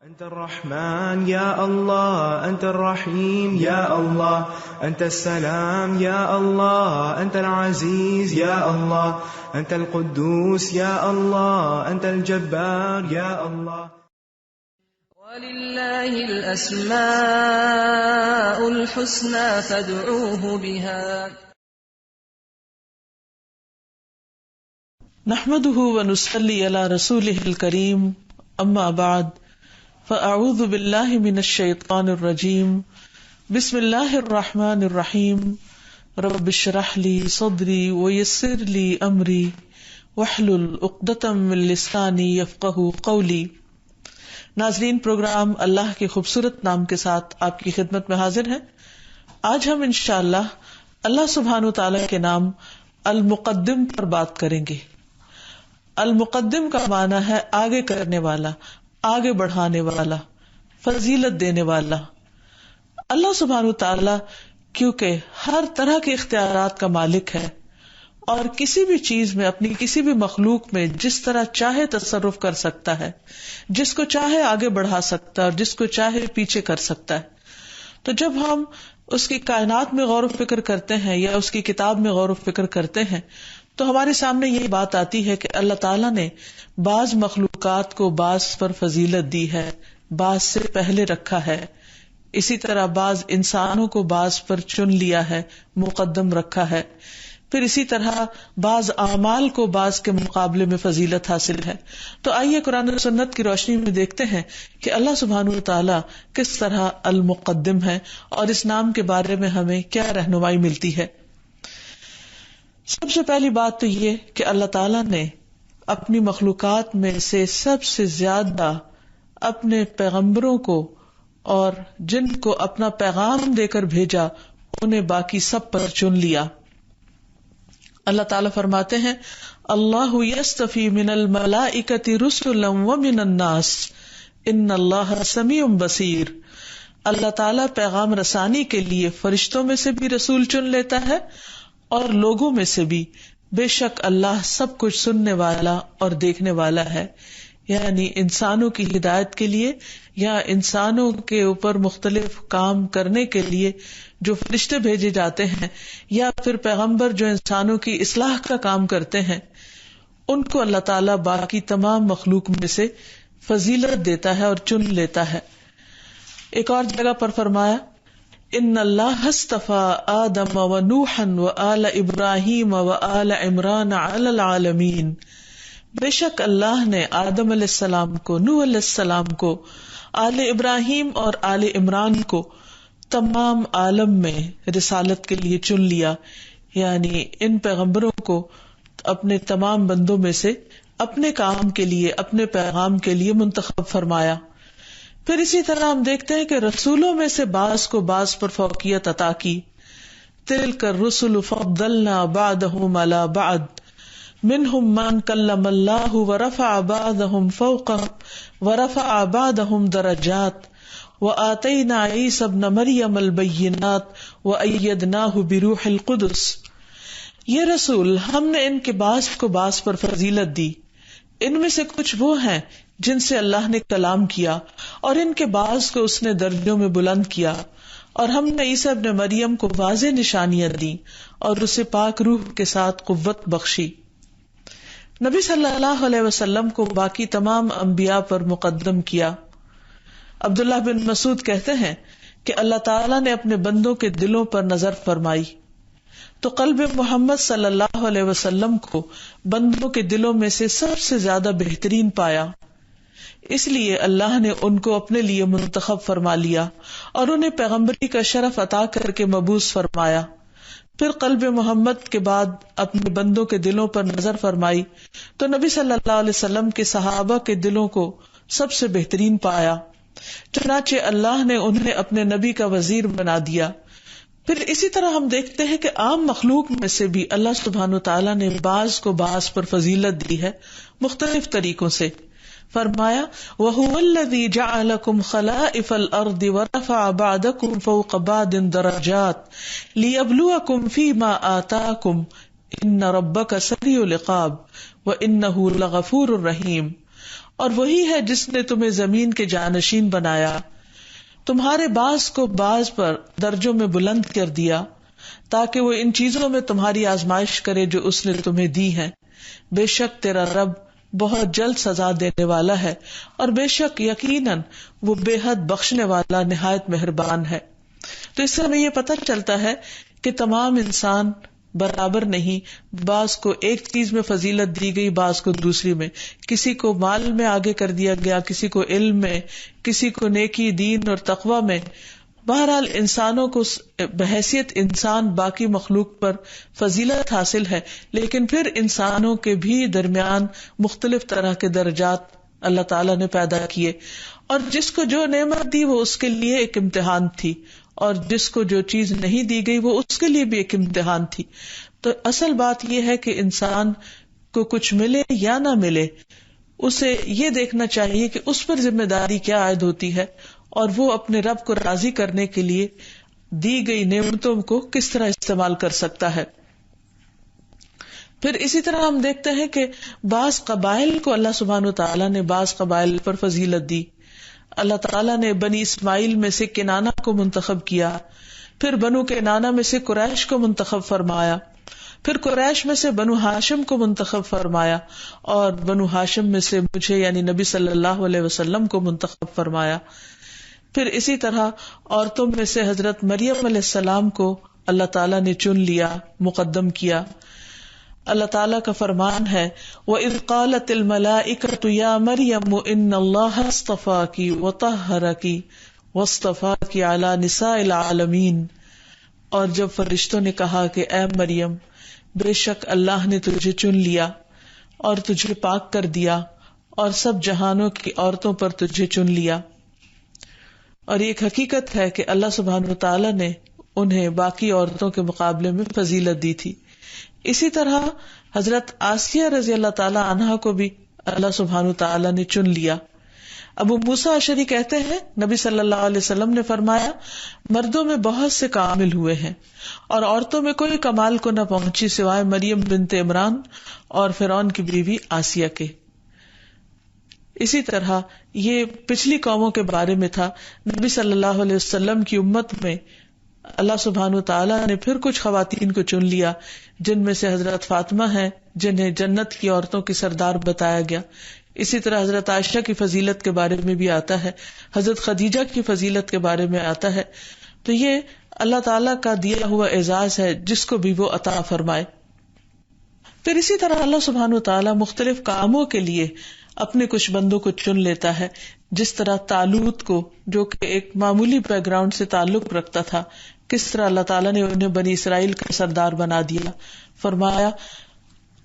أنت الرحمن يا الله، أنت الرحيم يا الله، أنت السلام يا الله، أنت العزيز يا الله، أنت القدوس يا الله، أنت الجبار يا الله. ولله الأسماء الحسنى فادعوه بها. نحمده ونصلي على رسوله الكريم، أما بعد، فأعوذ بالله من الشيطان الرجيم. بسم الله الرحمن الرحيم. رب اشرح لي صدري ويسر لي أمري واحلل عقدة من لساني يفقهوا قولي. ناظرین، پروگرام اللہ کے خوبصورت نام کے ساتھ آپ کی خدمت میں حاضر ہیں. آج ہم انشاءاللہ اللہ سبحانہ وتعالی کے نام المقدم پر بات کریں گے. المقدم کا معنی ہے آگے کرنے والا، آگے بڑھانے والا، فضیلت دینے والا. اللہ سبحانہ وتعالی کیونکہ ہر طرح کے اختیارات کا مالک ہے اور کسی بھی چیز میں، اپنی کسی بھی مخلوق میں جس طرح چاہے تصرف کر سکتا ہے، جس کو چاہے آگے بڑھا سکتا ہے اور جس کو چاہے پیچھے کر سکتا ہے. تو جب ہم اس کی کائنات میں غور و فکر کرتے ہیں یا اس کی کتاب میں غور و فکر کرتے ہیں تو ہمارے سامنے یہ بات آتی ہے کہ اللہ تعالیٰ نے بعض مخلوقات کو بعض پر فضیلت دی ہے، بعض سے پہلے رکھا ہے. اسی طرح بعض انسانوں کو بعض پر چن لیا ہے، مقدم رکھا ہے. پھر اسی طرح بعض اعمال کو بعض کے مقابلے میں فضیلت حاصل ہے. تو آئیے قرآن و سنت کی روشنی میں دیکھتے ہیں کہ اللہ سبحانہ وتعالی کس طرح المقدم ہے اور اس نام کے بارے میں ہمیں کیا رہنمائی ملتی ہے. سب سے پہلی بات تو یہ کہ اللہ تعالیٰ نے اپنی مخلوقات میں سے سب سے زیادہ اپنے پیغمبروں کو اور جن کو اپنا پیغام دے کر بھیجا انہیں باقی سب پر چن لیا. اللہ تعالیٰ فرماتے ہیں اللہ یستفی من الملائکۃ رسلا ومن الناس ان اللہ سمیع بصیر. اللہ تعالیٰ پیغام رسانی کے لیے فرشتوں میں سے بھی رسول چن لیتا ہے اور لوگوں میں سے بھی. بے شک اللہ سب کچھ سننے والا اور دیکھنے والا ہے. یعنی انسانوں کی ہدایت کے لیے یا انسانوں کے اوپر مختلف کام کرنے کے لیے جو فرشتے بھیجے جاتے ہیں یا پھر پیغمبر جو انسانوں کی اصلاح کا کام کرتے ہیں، ان کو اللہ تعالیٰ باقی تمام مخلوق میں سے فضیلت دیتا ہے اور چن لیتا ہے. ایک اور جگہ پر فرمایا ان اللہ اصطفى آدم ونوحا وآل ابراہیم وآل عمران علی العالمین. بے شک اللہ نے آدم علیہ السلام کو، نوح علیہ السلام کو، آل ابراہیم اور آل عمران کو تمام عالم میں رسالت کے لیے چن لیا. یعنی ان پیغمبروں کو اپنے تمام بندوں میں سے اپنے کام کے لیے، اپنے پیغام کے لیے منتخب فرمایا. پھر اسی طرح ہم دیکھتے ہیں کہ رسولوں میں سے بعض کو بعض پر فوقیت عطا کی. تلک الرسل فضلنا بعضهم علی بعض منهم من کلم اللہ ورفع بعضهم فوق ورفع بعضهم درجات وآتینا عیسی ابن مریم البینات وأیدناہ بروح القدس. یہ رسول ہم نے ان کے بعض کو بعض پر فضیلت دی. ان میں سے کچھ وہ ہیں جن سے اللہ نے کلام کیا اور ان کے بعض کو اس نے درجوں میں بلند کیا. اور ہم نے عیسی ابن مریم کو واضح نشانیاں دی اور اسے پاک روح کے ساتھ قوت بخشی. نبی صلی اللہ علیہ وسلم کو باقی تمام انبیاء پر مقدم کیا. عبداللہ بن مسعود کہتے ہیں کہ اللہ تعالیٰ نے اپنے بندوں کے دلوں پر نظر فرمائی تو قلب محمد صلی اللہ علیہ وسلم کو بندوں کے دلوں میں سے سب سے زیادہ بہترین پایا. اس لیے اللہ نے ان کو اپنے لیے منتخب فرما لیا اور انہیں پیغمبری کا شرف عطا کر کے مبعوث فرمایا. پھر قلب محمد کے بعد اپنے بندوں کے دلوں پر نظر فرمائی تو نبی صلی اللہ علیہ وسلم کے صحابہ کے دلوں کو سب سے بہترین پایا. چنانچہ اللہ نے انہیں اپنے نبی کا وزیر بنا دیا. پھر اسی طرح ہم دیکھتے ہیں کہ عام مخلوق میں سے بھی اللہ سبحانہ تعالیٰ نے بعض کو بعض پر فضیلت دی ہے مختلف طریقوں سے. فرمایا وَهُوَ الَّذِي جَعَلَكُمْ خَلَائِفَ الْأَرْضِ وَرَفَعَ بَعْضَكُمْ فَوْقَ بَعْضٍ دَرَجَاتٍ لِيَبْلُوَكُمْ فِي مَا آتَاكُمْ إِنَّ رَبَّكَ سَرِيعُ الْعِقَابِ وَإِنَّهُ لَغَفُورٌ رَحِيمٌ. اور وہی ہے جس نے تمہیں زمین کے جانشین بنایا، تمہارے بعض کو بعض پر درجوں میں بلند کر دیا تاکہ وہ ان چیزوں میں تمہاری آزمائش کرے جو اس نے تمہیں دی ہے. بے شک تیرا رب بہت جلد سزا دینے والا ہے، اور بے شک یقیناً وہ بے حد بخشنے والا نہایت مہربان ہے. تو اس سے ہمیں یہ پتہ چلتا ہے کہ تمام انسان برابر نہیں، بعض کو ایک چیز میں فضیلت دی گئی، بعض کو دوسری میں، کسی کو مال میں آگے کر دیا گیا، کسی کو علم میں، کسی کو نیکی، دین اور تقوی میں. بہرحال انسانوں کو بحیثیت انسان باقی مخلوق پر فضیلت حاصل ہے، لیکن پھر انسانوں کے بھی درمیان مختلف طرح کے درجات اللہ تعالیٰ نے پیدا کیے، اور جس کو جو نعمت دی وہ اس کے لیے ایک امتحان تھی، اور جس کو جو چیز نہیں دی گئی وہ اس کے لیے بھی ایک امتحان تھی. تو اصل بات یہ ہے کہ انسان کو کچھ ملے یا نہ ملے، اسے یہ دیکھنا چاہیے کہ اس پر ذمہ داری کیا عائد ہوتی ہے، اور وہ اپنے رب کو راضی کرنے کے لیے دی گئی نعمتوں کو کس طرح استعمال کر سکتا ہے. پھر اسی طرح ہم دیکھتے ہیں کہ بعض قبائل کو اللہ سبحانہ وتعالیٰ نے بعض قبائل پر فضیلت دی. اللہ تعالیٰ نے بنی اسماعیل میں سے کنانہ کو منتخب کیا، پھر بنو کنانہ میں سے قریش کو منتخب فرمایا، پھر قریش میں سے بنو ہاشم کو منتخب فرمایا، اور بنو ہاشم میں سے مجھے یعنی نبی صلی اللہ علیہ وسلم کو منتخب فرمایا. پھر اسی طرح عورتوں میں سے حضرت مریم علیہ السلام کو اللہ تعالیٰ نے چن لیا، مقدم کیا. اللہ تعالیٰ کا فرمان ہے وَإِذْ قَالَتِ الْمَلَائِكَةُ يَا مَرْيَمُ إِنَّ اللَّهَ اصْطَفَاكِ وَطَهَّرَكِ وَاصْطَفَاكِ عَلَى نِسَاءِ الْعَالَمِينَ. اور جب فرشتوں نے کہا کہ اے مریم، بے شک اللہ نے تجھے چن لیا اور تجھے پاک کر دیا اور سب جہانوں کی عورتوں پر تجھے چن لیا. اور یہ ایک حقیقت ہے کہ اللہ سبحانہ وتعالیٰ نے انہیں باقی عورتوں کے مقابلے میں فضیلت دی تھی. اسی طرح حضرت آسیہ رضی اللہ تعالی عنہا کو بھی اللہ سبحانہ وتعالیٰ نے چن لیا. ابو موسیٰ اشعری کہتے ہیں نبی صلی اللہ علیہ وسلم نے فرمایا، مردوں میں بہت سے کامل ہوئے ہیں اور عورتوں میں کوئی کمال کو نہ پہنچی سوائے مریم بنت عمران اور فرعون کی بیوی آسیہ کے. اسی طرح یہ پچھلی قوموں کے بارے میں تھا. نبی صلی اللہ علیہ وسلم کی امت میں اللہ سبحانہ وتعالیٰ نے پھر کچھ خواتین کو چن لیا، جن میں سے حضرت فاطمہ ہیں جنہیں جنت کی عورتوں کی سردار بتایا گیا. اسی طرح حضرت عائشہ کی فضیلت کے بارے میں بھی آتا ہے، حضرت خدیجہ کی فضیلت کے بارے میں آتا ہے. تو یہ اللہ تعالیٰ کا دیا ہوا اعزاز ہے جس کو بھی وہ عطا فرمائے. پھر اسی طرح اللہ سبحانہ وتعالیٰ مختلف کاموں کے لیے اپنے کچھ بندوں کو چن لیتا ہے. جس طرح طالوت کو، جو کہ ایک معمولی بیک گراؤنڈ سے تعلق رکھتا تھا، کس طرح اللہ تعالیٰ نے انہیں بنی اسرائیل کا سردار بنا دیا. فرمایا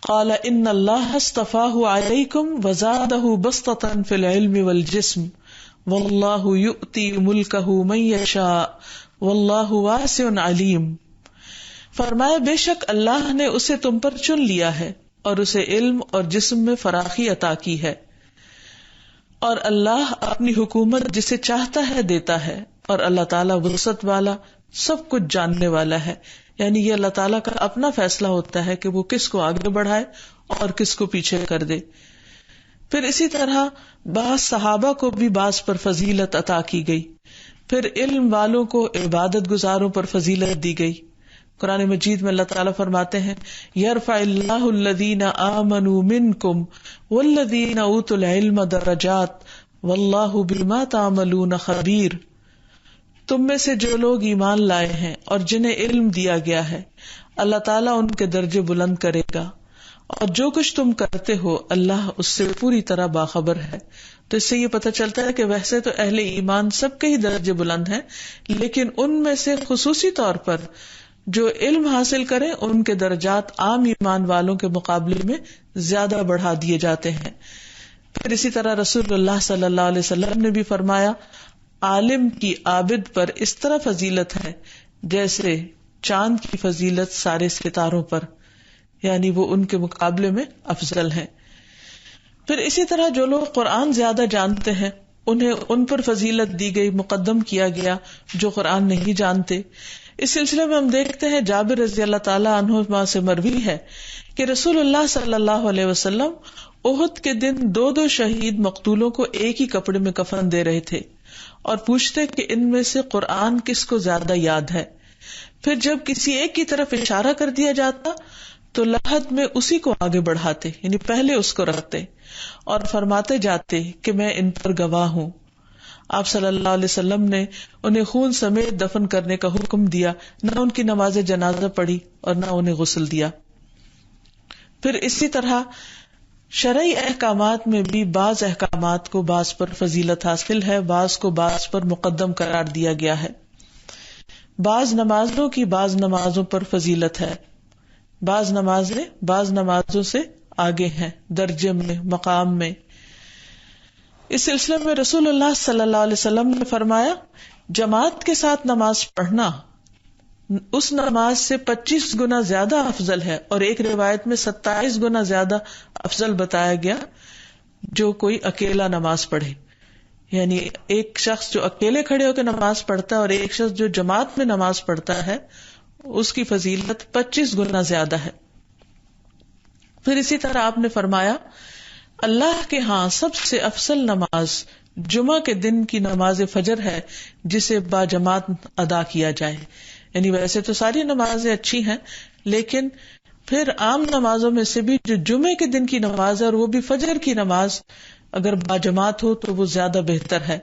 قال ان اللہ اصطفاہ علیکم وزادہ بسطۃ فی العلم والجسم واللہ یؤتی ملکہ من یشاء واللہ واسع علیم. فرمایا بے شک اللہ نے اسے تم پر چن لیا ہے اور اسے علم اور جسم میں فراخی عطا کی ہے، اور اللہ اپنی حکومت جسے چاہتا ہے دیتا ہے، اور اللہ تعالیٰ وسعت والا سب کچھ جاننے والا ہے. یعنی یہ اللہ تعالیٰ کا اپنا فیصلہ ہوتا ہے کہ وہ کس کو آگے بڑھائے اور کس کو پیچھے کر دے. پھر اسی طرح بعض صحابہ کو بھی بعض پر فضیلت عطا کی گئی. پھر علم والوں کو عبادت گزاروں پر فضیلت دی گئی. قرآن مجید میں اللہ تعالیٰ فرماتے ہیں یرفع اللہ الذین آمنوا منکم والذین اوتوا العلم درجات واللہ بما تعملون خبیر. تم میں سے جو لوگ ایمان لائے ہیں اور جنہیں علم دیا گیا ہے، اللہ تعالیٰ ان کے درجے بلند کرے گا، اور جو کچھ تم کرتے ہو اللہ اس سے پوری طرح باخبر ہے. تو اس سے یہ پتہ چلتا ہے کہ ویسے تو اہل ایمان سب کے ہی درجے بلند ہیں، لیکن ان میں سے خصوصی طور پر جو علم حاصل کریں ان کے درجات عام ایمان والوں کے مقابلے میں زیادہ بڑھا دیے جاتے ہیں. پھر اسی طرح رسول اللہ صلی اللہ علیہ وسلم نے بھی فرمایا عالم کی عابد پر اس طرح فضیلت ہے جیسے چاند کی فضیلت سارے ستاروں پر، یعنی وہ ان کے مقابلے میں افضل ہیں. پھر اسی طرح جو لوگ قرآن زیادہ جانتے ہیں انہیں ان پر فضیلت دی گئی، مقدم کیا گیا جو قرآن نہیں جانتے. اس سلسلے میں ہم دیکھتے ہیں جابر رضی اللہ تعالیٰ عنہ سے مروی ہے کہ رسول اللہ صلی اللہ علیہ وسلم احد کے دن 2 شہید مقتولوں کو ایک ہی کپڑے میں کفن دے رہے تھے اور پوچھتے کہ ان میں سے قرآن کس کو زیادہ یاد ہے. پھر جب کسی ایک کی طرف اشارہ کر دیا جاتا تو لحد میں اسی کو آگے بڑھاتے، یعنی پہلے اس کو رکھتے اور فرماتے جاتے کہ میں ان پر گواہ ہوں. آپ صلی اللہ علیہ وسلم نے انہیں خون سمیت دفن کرنے کا حکم دیا، نہ ان کی نماز جنازہ پڑھی اور نہ انہیں غسل دیا. پھر اسی طرح شرعی احکامات میں بھی بعض احکامات کو بعض پر فضیلت حاصل ہے، بعض کو بعض پر مقدم قرار دیا گیا ہے. بعض نمازوں کی بعض نمازوں پر فضیلت ہے، بعض نمازیں بعض نمازوں سے آگے ہیں درجے میں، مقام میں. اس سلسلے میں رسول اللہ صلی اللہ علیہ وسلم نے فرمایا، جماعت کے ساتھ نماز پڑھنا اس نماز سے 25 گنا زیادہ افضل ہے، اور ایک روایت میں 27 گنا زیادہ افضل بتایا گیا جو کوئی اکیلا نماز پڑھے. یعنی ایک شخص جو اکیلے کھڑے ہو کے نماز پڑھتا ہے اور ایک شخص جو جماعت میں نماز پڑھتا ہے اس کی فضیلت 25 گنا زیادہ ہے. پھر اسی طرح آپ نے فرمایا، اللہ کے ہاں سب سے افضل نماز جمعہ کے دن کی نماز فجر ہے جسے باجماعت ادا کیا جائے. یعنی ویسے تو ساری نمازیں اچھی ہیں، لیکن پھر عام نمازوں میں سے بھی جو جمعے کے دن کی نماز ہے اور وہ بھی فجر کی نماز اگر باجماعت ہو تو وہ زیادہ بہتر ہے.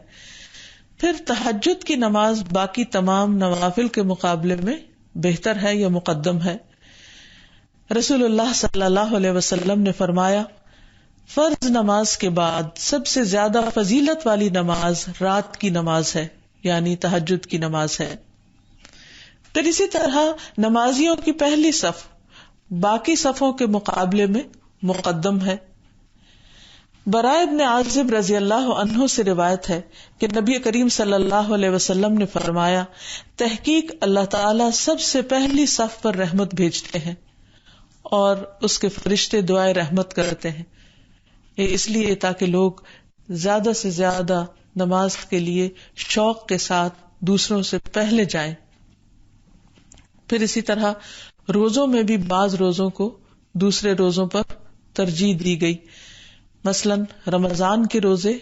پھر تہجد کی نماز باقی تمام نوافل کے مقابلے میں بہتر ہے یا مقدم ہے. رسول اللہ صلی اللہ علیہ وسلم نے فرمایا، فرض نماز کے بعد سب سے زیادہ فضیلت والی نماز رات کی نماز ہے، یعنی تہجد کی نماز ہے. پھر اسی طرح نمازیوں کی پہلی صف باقی صفوں کے مقابلے میں مقدم ہے. براء ابن عازب رضی اللہ عنہ سے روایت ہے کہ نبی کریم صلی اللہ علیہ وسلم نے فرمایا، تحقیق اللہ تعالی سب سے پہلی صف پر رحمت بھیجتے ہیں اور اس کے فرشتے دعائے رحمت کرتے ہیں. یہ اس لیے تاکہ لوگ زیادہ سے زیادہ نماز کے لیے شوق کے ساتھ دوسروں سے پہلے جائیں. پھر اسی طرح روزوں میں بھی بعض روزوں کو دوسرے روزوں پر ترجیح دی گئی. مثلا رمضان کے روزے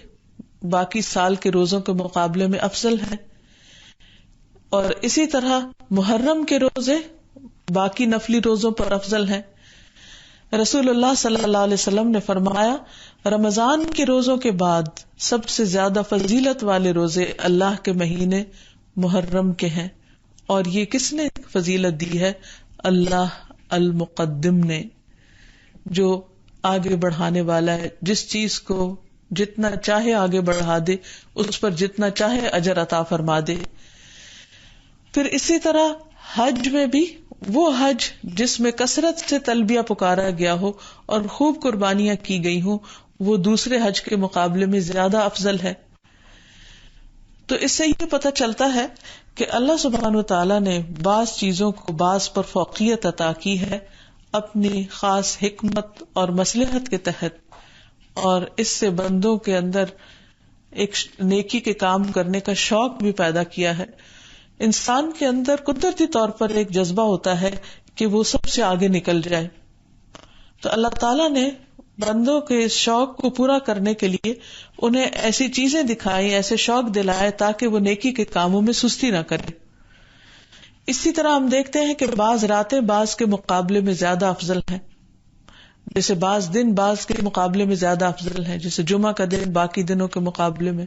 باقی سال کے روزوں کے مقابلے میں افضل ہیں، اور اسی طرح محرم کے روزے باقی نفلی روزوں پر افضل ہیں. رسول اللہ صلی اللہ علیہ وسلم نے فرمایا، رمضان کے روزوں کے بعد سب سے زیادہ فضیلت والے روزے اللہ کے مہینے محرم کے ہیں. اور یہ کس نے فضیلت دی ہے؟ اللہ المقدم نے، جو آگے بڑھانے والا ہے. جس چیز کو جتنا چاہے آگے بڑھا دے، اس پر جتنا چاہے اجر عطا فرما دے. پھر اسی طرح حج میں بھی وہ حج جس میں کثرت سے تلبیہ پکارا گیا ہو اور خوب قربانیاں کی گئی ہوں، وہ دوسرے حج کے مقابلے میں زیادہ افضل ہے. تو اس سے یہ پتہ چلتا ہے کہ اللہ سبحانہ وتعالی نے بعض چیزوں کو بعض پر فوقیت عطا کی ہے اپنی خاص حکمت اور مصلحت کے تحت، اور اس سے بندوں کے اندر ایک نیکی کے کام کرنے کا شوق بھی پیدا کیا ہے. انسان کے اندر قدرتی طور پر ایک جذبہ ہوتا ہے کہ وہ سب سے آگے نکل جائے. تو اللہ تعالیٰ نے بندوں کے اس شوق کو پورا کرنے کے لیے انہیں ایسی چیزیں دکھائی، ایسے شوق دلائے تاکہ وہ نیکی کے کاموں میں سستی نہ کرے. اسی طرح ہم دیکھتے ہیں کہ بعض راتیں بعض کے مقابلے میں زیادہ افضل ہیں، جیسے بعض دن بعض کے مقابلے میں زیادہ افضل ہیں، جیسے جمعہ کا دن باقی دنوں کے مقابلے میں.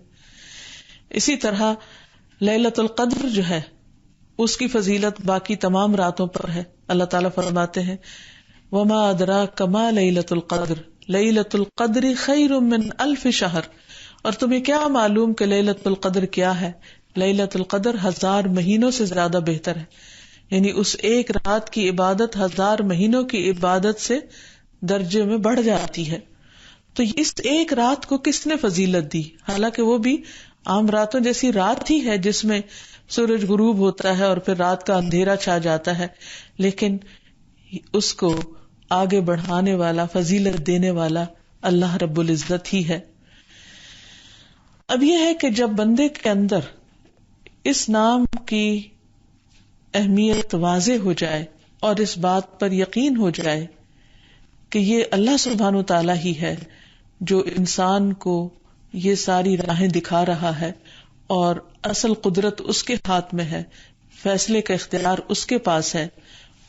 اسی طرح لیلۃ القدر جو ہے اس کی فضیلت باقی تمام راتوں پر ہے. اللہ تعالیٰ فرماتے ہیں، وما ادراک ما لیلۃ القدر لیلۃ القدر خیر من الف شہر. اور تمہیں کیا معلوم کہ لیلۃ القدر کیا ہے؟ لیلۃ القدر 1000 مہینوں سے زیادہ بہتر ہے. یعنی اس ایک رات کی عبادت 1000 مہینوں کی عبادت سے درجے میں بڑھ جاتی ہے. تو اس ایک رات کو کس نے فضیلت دی؟ حالانکہ وہ بھی عام راتوں جیسی رات ہی ہے جس میں سورج غروب ہوتا ہے اور پھر رات کا اندھیرا چھا جاتا ہے، لیکن اس کو آگے بڑھانے والا، فضیلت دینے والا اللہ رب العزت ہی ہے. اب یہ ہے کہ جب بندے کے اندر اس نام کی اہمیت واضح ہو جائے اور اس بات پر یقین ہو جائے کہ یہ اللہ سبحانہ وتعالی ہی ہے جو انسان کو یہ ساری راہیں دکھا رہا ہے، اور اصل قدرت اس کے ہاتھ میں ہے، فیصلے کا اختیار اس کے پاس ہے،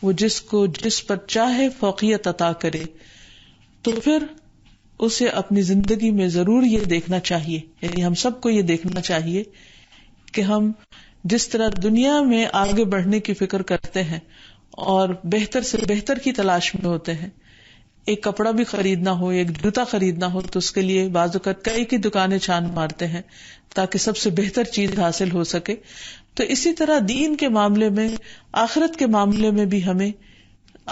وہ جس کو جس پر چاہے فوقیت عطا کرے، تو پھر اسے اپنی زندگی میں ضرور یہ دیکھنا چاہیے، یعنی ہم سب کو یہ دیکھنا چاہیے کہ ہم جس طرح دنیا میں آگے بڑھنے کی فکر کرتے ہیں اور بہتر سے بہتر کی تلاش میں ہوتے ہیں، ایک کپڑا بھی خریدنا ہو، ایک جوتا خریدنا ہو، تو اس کے لیے بعض اوقات کئی کی دکانیں چھان مارتے ہیں تاکہ سب سے بہتر چیز حاصل ہو سکے. تو اسی طرح دین کے معاملے میں، آخرت کے معاملے میں بھی ہمیں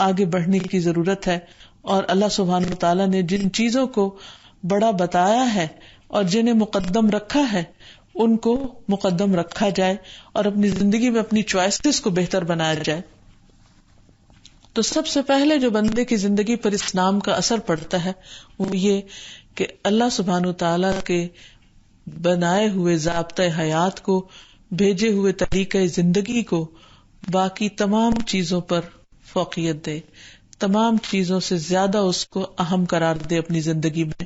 آگے بڑھنے کی ضرورت ہے، اور اللہ سبحانہ وتعالیٰ نے جن چیزوں کو بڑا بتایا ہے اور جنہیں مقدم رکھا ہے ان کو مقدم رکھا جائے اور اپنی زندگی میں اپنی چوائسز کو بہتر بنایا جائے. تو سب سے پہلے جو بندے کی زندگی پر اس نام کا اثر پڑتا ہے وہ یہ کہ اللہ سبحانہ وتعالیٰ کے بنائے ہوئے ضابطۂ حیات کو، بھیجے ہوئے طریقۂ زندگی کو باقی تمام چیزوں پر فوقیت دے، تمام چیزوں سے زیادہ اس کو اہم قرار دے اپنی زندگی میں،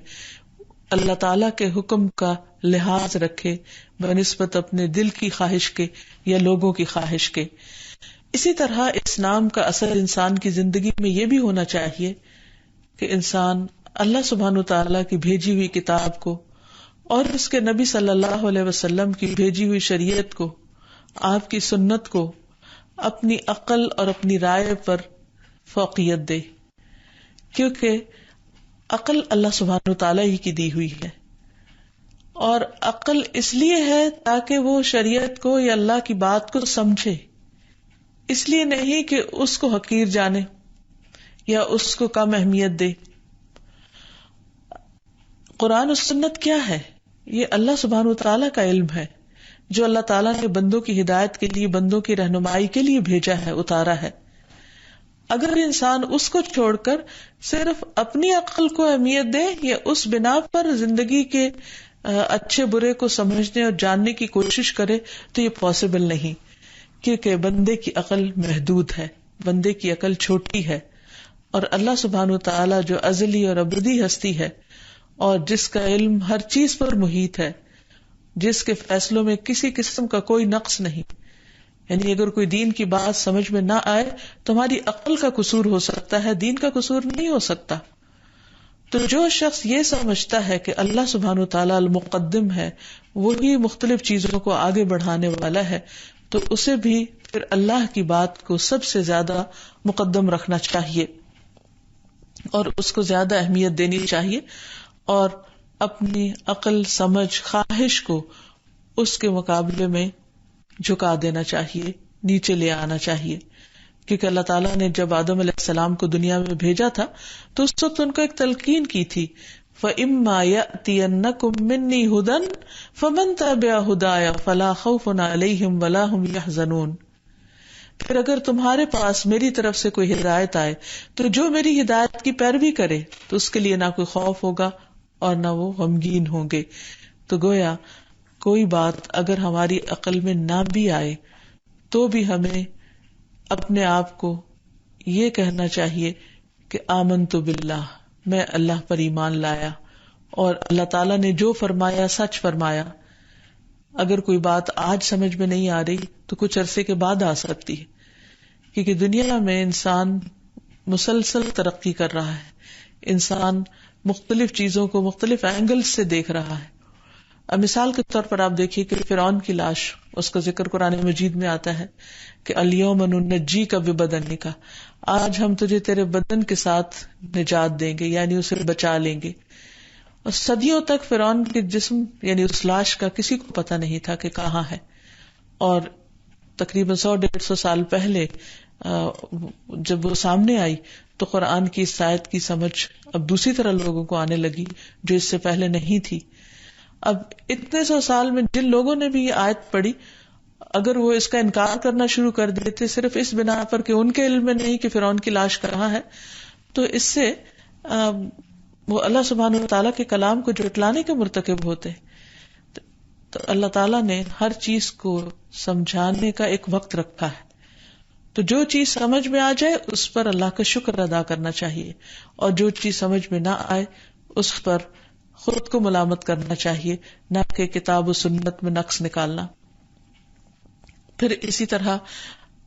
اللہ تعالیٰ کے حکم کا لحاظ رکھے بنسبت اپنے دل کی خواہش کے یا لوگوں کی خواہش کے. اسی طرح اس نام کا اثر انسان کی زندگی میں یہ بھی ہونا چاہیے کہ انسان اللہ سبحانہ وتعالیٰ کی بھیجی ہوئی کتاب کو اور اس کے نبی صلی اللہ علیہ وسلم کی بھیجی ہوئی شریعت کو، آپ کی سنت کو اپنی عقل اور اپنی رائے پر فوقیت دے، کیونکہ عقل اللہ سبحانہ وتعالیٰ ہی کی دی ہوئی ہے، اور عقل اس لیے ہے تاکہ وہ شریعت کو یا اللہ کی بات کو سمجھے، اس لیے نہیں کہ اس کو حقیر جانے یا اس کو کم اہمیت دے. قرآن و سنت کیا ہے؟ یہ اللہ سبحانہ وتعالیٰ کا علم ہے جو اللہ تعالیٰ نے بندوں کی ہدایت کے لیے، بندوں کی رہنمائی کے لیے بھیجا ہے، اتارا ہے. اگر انسان اس کو چھوڑ کر صرف اپنی عقل کو اہمیت دے یا اس بنا پر زندگی کے اچھے برے کو سمجھنے اور جاننے کی کوشش کرے تو یہ پاسبل نہیں، کیونکہ بندے کی عقل محدود ہے، بندے کی عقل چھوٹی ہے، اور اللہ سبحانہ وتعالیٰ جو ازلی اور ابدی ہستی ہے اور جس کا علم ہر چیز پر محیط ہے، جس کے فیصلوں میں کسی قسم کا کوئی نقص نہیں، یعنی اگر کوئی دین کی بات سمجھ میں نہ آئے تو ہماری عقل کا قصور ہو سکتا ہے، دین کا قصور نہیں ہو سکتا. تو جو شخص یہ سمجھتا ہے کہ اللہ سبحانہ وتعالیٰ المقدم ہے، وہی مختلف چیزوں کو آگے بڑھانے والا ہے، تو اسے بھی پھر اللہ کی بات کو سب سے زیادہ مقدم رکھنا چاہیے اور اس کو زیادہ اہمیت دینی چاہیے، اور اپنی عقل، سمجھ، خواہش کو اس کے مقابلے میں جھکا دینا چاہیے، نیچے لے آنا چاہیے. کیونکہ اللہ تعالیٰ نے جب آدم علیہ السلام کو دنیا میں بھیجا تھا تو اس وقت ان کو ایک تلقین کی تھی، فَإِمَّا يَأْتِيَنَّكُم مِّنِّي هُدًى فَمَن تَبِعَ هُدَايَ فَلَا خَوْفٌ عَلَيْهِمْ وَلَا هُمْ يَحْزَنُونَ. پھر اگر تمہارے پاس میری طرف سے کوئی ہدایت آئے تو جو میری ہدایت کی پیروی کرے تو اس کے لیے نہ کوئی خوف ہوگا اور نہ وہ غمگین ہوں گے. تو گویا کوئی بات اگر ہماری عقل میں نہ بھی آئے تو بھی ہمیں اپنے آپ کو یہ کہنا چاہیے کہ آمنت باللہ، میں اللہ پر ایمان لایا اور اللہ تعالیٰ نے جو فرمایا سچ فرمایا. اگر کوئی بات آج سمجھ میں نہیں آ رہی تو کچھ عرصے کے بعد آ سکتی ہے، کیونکہ دنیا میں انسان مسلسل ترقی کر رہا ہے، انسان مختلف چیزوں کو مختلف اینگل سے دیکھ رہا ہے. اب مثال کے طور پر آپ دیکھیے کہ فرعون کی لاش، اس کا ذکر قرآن مجید میں آتا ہے کہ الیوم ننجیک ببدنک، آج ہم تجھے تیرے بدن کے ساتھ نجات دیں گے، یعنی اسے بچا لیں گے. اور صدیوں تک فرعون کے جسم یعنی اس لاش کا کسی کو پتہ نہیں تھا کہ کہاں ہے، اور تقریباً 100-150 سال پہلے جب وہ سامنے آئی تو قرآن کی اس آیت کی سمجھ اب دوسری طرح لوگوں کو آنے لگی جو اس سے پہلے نہیں تھی. اب اتنے 100 سال میں جن لوگوں نے بھی یہ آیت پڑھی، اگر وہ اس کا انکار کرنا شروع کر دیتے صرف اس بنا پر کہ ان کے علم میں نہیں کہ فرعون کی لاش کہاں ہے، تو اس سے وہ اللہ سبحانہ وتعالیٰ کے کلام کو جھٹلانے کے مرتکب ہوتے. تو اللہ تعالیٰ نے ہر چیز کو سمجھانے کا ایک وقت رکھا ہے، تو جو چیز سمجھ میں آ جائے اس پر اللہ کا شکر ادا کرنا چاہیے، اور جو چیز سمجھ میں نہ آئے اس پر خود کو ملامت کرنا چاہیے، نہ کہ کتاب و سنت میں نقص نکالنا. پھر اسی طرح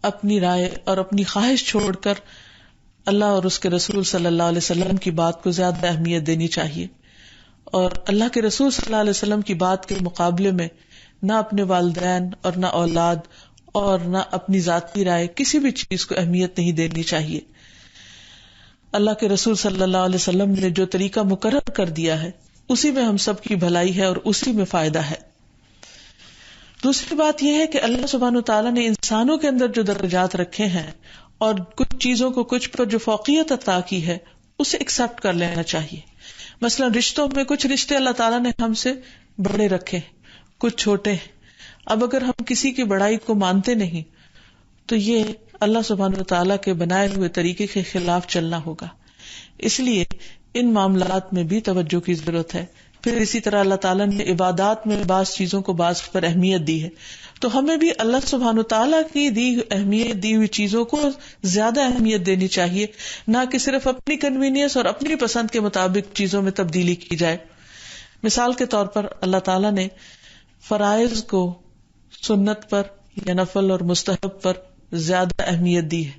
اپنی رائے اور اپنی خواہش چھوڑ کر اللہ اور اس کے رسول صلی اللہ علیہ وسلم کی بات کو زیادہ اہمیت دینی چاہیے، اور اللہ کے رسول صلی اللہ علیہ وسلم کی بات کے مقابلے میں نہ اپنے والدین اور نہ اولاد اور نہ اپنی ذاتی رائے، کسی بھی چیز کو اہمیت نہیں دینی چاہیے. اللہ کے رسول صلی اللہ علیہ وسلم نے جو طریقہ مقرر کر دیا ہے اسی میں ہم سب کی بھلائی ہے اور اسی میں فائدہ ہے. دوسری بات یہ ہے کہ اللہ سبحانہ وتعالیٰ نے انسانوں کے اندر جو درجات رکھے ہیں اور کچھ چیزوں کو کچھ پر جو فوقیت عطا کی ہے اسے ایکسپٹ کر لینا چاہیے. مثلا رشتوں میں کچھ رشتے اللہ تعالیٰ نے ہم سے بڑے رکھے، کچھ چھوٹے ہیں. اب اگر ہم کسی کی بڑائی کو مانتے نہیں تو یہ اللہ سبحانہ وتعالیٰ کے بنائے ہوئے طریقے کے خلاف چلنا ہوگا. اس لیے ان معاملات میں بھی توجہ کی ضرورت ہے. پھر اسی طرح اللہ تعالیٰ نے عبادات میں بعض چیزوں کو بعض پر اہمیت دی ہے، تو ہمیں بھی اللہ سبحانہ وتعالیٰ کی دی ہوئی چیزوں کو زیادہ اہمیت دینی چاہیے، نہ کہ صرف اپنی کنوینئنس اور اپنی پسند کے مطابق چیزوں میں تبدیلی کی جائے. مثال کے طور پر اللہ تعالیٰ نے فرائض کو سنت پر یا نفل اور مستحب پر زیادہ اہمیت دی ہے،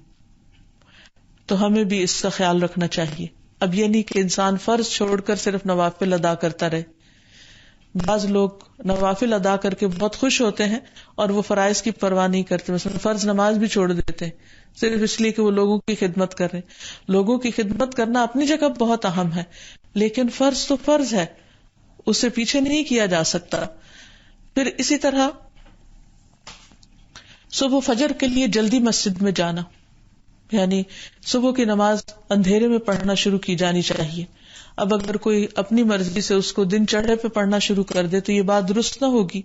تو ہمیں بھی اس کا خیال رکھنا چاہیے. اب یہ نہیں کہ انسان فرض چھوڑ کر صرف نوافل ادا کرتا رہے. بعض لوگ نوافل ادا کر کے بہت خوش ہوتے ہیں اور وہ فرائض کی پرواہ نہیں کرتے، مثلا فرض نماز بھی چھوڑ دیتے ہیں صرف اس لیے کہ وہ لوگوں کی خدمت کر رہے ہیں. لوگوں کی خدمت کرنا اپنی جگہ بہت اہم ہے، لیکن فرض تو فرض ہے، اسے پیچھے نہیں کیا جا سکتا. پھر اسی طرح صبح فجر کے لیے جلدی مسجد میں جانا، یعنی صبح کی نماز اندھیرے میں پڑھنا شروع کی جانی چاہیے. اب اگر کوئی اپنی مرضی سے اس کو دن چڑھے پہ پڑھنا شروع کر دے تو یہ بات درست نہ ہوگی.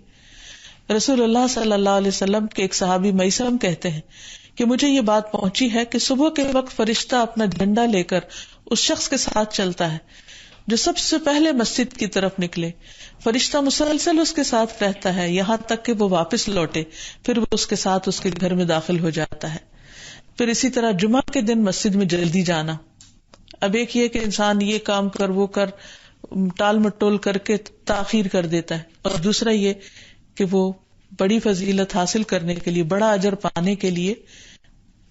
رسول اللہ صلی اللہ علیہ وسلم کے ایک صحابی میثم کہتے ہیں کہ مجھے یہ بات پہنچی ہے کہ صبح کے وقت فرشتہ اپنا جھنڈا لے کر اس شخص کے ساتھ چلتا ہے جو سب سے پہلے مسجد کی طرف نکلے. فرشتہ مسلسل اس کے ساتھ رہتا ہے یہاں تک کہ وہ واپس لوٹے، پھر وہ اس کے ساتھ اس کے گھر میں داخل ہو جاتا ہے. پھر اسی طرح جمعہ کے دن مسجد میں جلدی جانا. اب ایک یہ کہ انسان یہ کام کر وہ کر ٹال مٹول کر کے تاخیر کر دیتا ہے، اور دوسرا یہ کہ وہ بڑی فضیلت حاصل کرنے کے لیے، بڑا اجر پانے کے لیے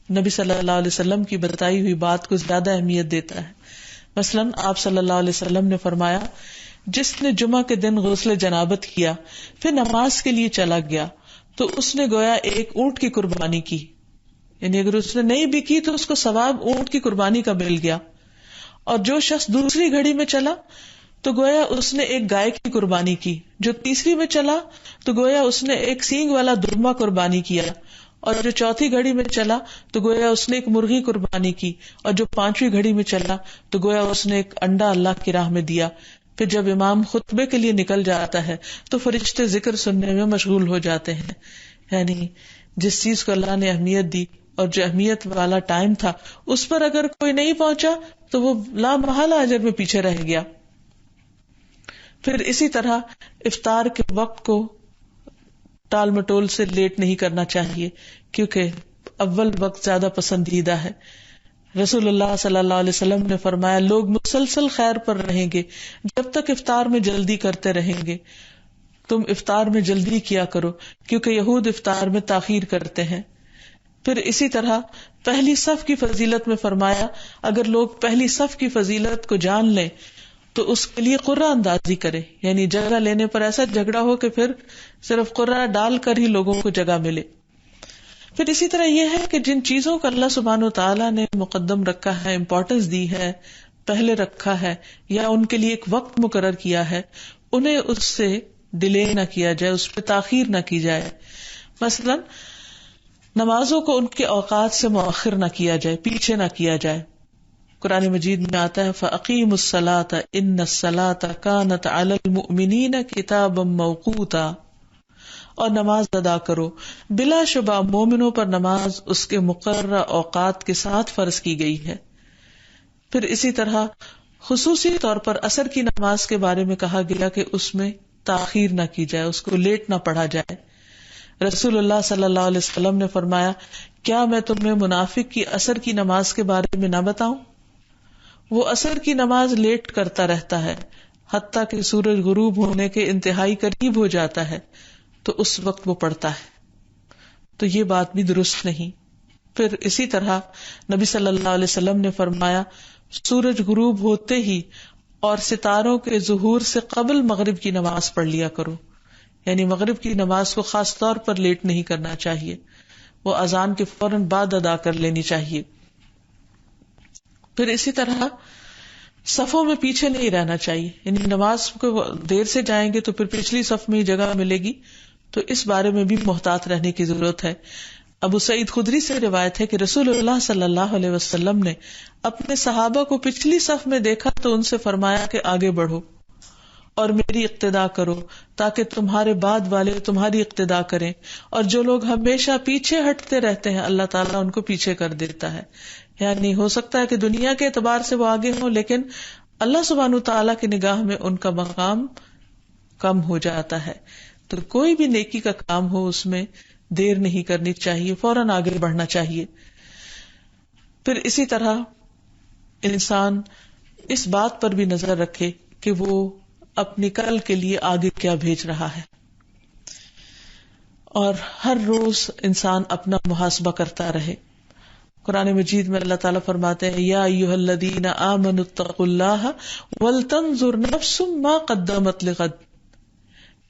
نبی صلی اللہ علیہ وسلم کی بتائی ہوئی بات کو زیادہ اہمیت دیتا ہے. مثلا آپ صلی اللہ علیہ وسلم نے فرمایا جس نے جمعہ کے دن غسل جنابت کیا پھر نماز کے لیے چلا گیا تو اس نے گویا ایک اونٹ کی قربانی کی، یعنی اگر اس نے نہیں بھی کی تو اس کو ثواب اونٹ کی قربانی کا مل گیا. اور جو شخص دوسری گھڑی میں چلا تو گویا اس نے ایک گائے کی قربانی کی، جو تیسری میں چلا تو گویا اس نے ایک سینگ والا درما قربانی کیا، اور جو چوتھی گھڑی میں چلا تو گویا اس نے ایک مرغی قربانی کی، اور جو پانچویں گھڑی میں چلا تو گویا اس نے ایک انڈا اللہ کی راہ میں دیا. پھر جب امام خطبے کے لیے نکل جاتا ہے تو فرشتے ذکر سننے میں مشغول ہو جاتے ہیں. یعنی جس چیز کو اللہ نے اہمیت دی اور جو اہمیت والا ٹائم تھا اس پر اگر کوئی نہیں پہنچا تو وہ لا محالہ اجر میں پیچھے رہ گیا. پھر اسی طرح افطار کے وقت کو ٹال مٹول سے لیٹ نہیں کرنا چاہیے، کیونکہ اول وقت زیادہ پسندیدہ ہے. رسول اللہ صلی اللہ علیہ وسلم نے فرمایا لوگ مسلسل خیر پر رہیں گے جب تک افطار میں جلدی کرتے رہیں گے. تم افطار میں جلدی کیا کرو کیونکہ یہود افطار میں تاخیر کرتے ہیں. پھر اسی طرح پہلی صف کی فضیلت میں فرمایا اگر لوگ پہلی صف کی فضیلت کو جان لیں تو اس کے لیے قرہ اندازی کرے، یعنی جگہ لینے پر ایسا جھگڑا ہو کہ پھر صرف قرہ ڈال کر ہی لوگوں کو جگہ ملے. پھر اسی طرح یہ ہے کہ جن چیزوں کو اللہ سبحانہ وتعالیٰ نے مقدم رکھا ہے، امپورٹنس دی ہے، پہلے رکھا ہے یا ان کے لیے ایک وقت مقرر کیا ہے، انہیں اس سے ڈیلے نہ کیا جائے، اس پہ تاخیر نہ کی جائے. مثلا نمازوں کو ان کے اوقات سے مؤخر نہ کیا جائے، پیچھے نہ کیا جائے. قرآن مجید میں آتا ہے فَأَقِيمُوا الصَّلَاةَ إِنَّ الصَّلَاةَ كَانَتْ عَلَى الْمُؤْمِنِينَ كِتَابًا مَوْقُوتًا، اور نماز ادا کرو، بلا شبہ مومنوں پر نماز اس کے مقررہ اوقات کے ساتھ فرض کی گئی ہے. پھر اسی طرح خصوصی طور پر عصر کی نماز کے بارے میں کہا گیا کہ اس میں تاخیر نہ کی جائے، اس کو لیٹ نہ پڑھا جائے. رسول اللہ صلی اللہ علیہ وسلم نے فرمایا کیا میں تمہیں منافق کی عصر کی نماز کے بارے میں نہ بتاؤں؟ وہ عصر کی نماز لیٹ کرتا رہتا ہے حتیٰ کہ سورج غروب ہونے کے انتہائی قریب ہو جاتا ہے تو اس وقت وہ پڑھتا ہے. تو یہ بات بھی درست نہیں. پھر اسی طرح نبی صلی اللہ علیہ وسلم نے فرمایا سورج غروب ہوتے ہی اور ستاروں کے ظہور سے قبل مغرب کی نماز پڑھ لیا کرو. یعنی مغرب کی نماز کو خاص طور پر لیٹ نہیں کرنا چاہیے، وہ اذان کے فوراً بعد ادا کر لینی چاہیے. پھر اسی طرح صفوں میں پیچھے نہیں رہنا چاہیے، یعنی نماز کو دیر سے جائیں گے تو پھر پچھلی صف میں ہی جگہ ملے گی، تو اس بارے میں بھی محتاط رہنے کی ضرورت ہے. ابو سعید خدری سے روایت ہے کہ رسول اللہ صلی اللہ علیہ وسلم نے اپنے صحابہ کو پچھلی صف میں دیکھا تو ان سے فرمایا کہ آگے بڑھو اور میری اقتدا کرو تاکہ تمہارے بعد والے تمہاری اقتدا کریں، اور جو لوگ ہمیشہ پیچھے ہٹتے رہتے ہیں اللہ تعالیٰ ان کو پیچھے کر دیتا ہے. یعنی ہو سکتا ہے کہ دنیا کے اعتبار سے وہ آگے ہوں لیکن اللہ سبحانہ تعالیٰ کی نگاہ میں ان کا مقام کم ہو جاتا ہے. تو کوئی بھی نیکی کا کام ہو اس میں دیر نہیں کرنی چاہیے، فوراً آگے بڑھنا چاہیے. پھر اسی طرح انسان اس بات پر بھی نظر رکھے کہ وہ اپنی کل کے لیے آگے کیا بھیج رہا ہے، اور ہر روز انسان اپنا محاسبہ کرتا رہے. قرآن مجید میں اللہ تعالیٰ فرماتے ہیں یا ایھا الذین آمنوا اتقوا اللہ ولتنظر نفس ما قدمت لغد.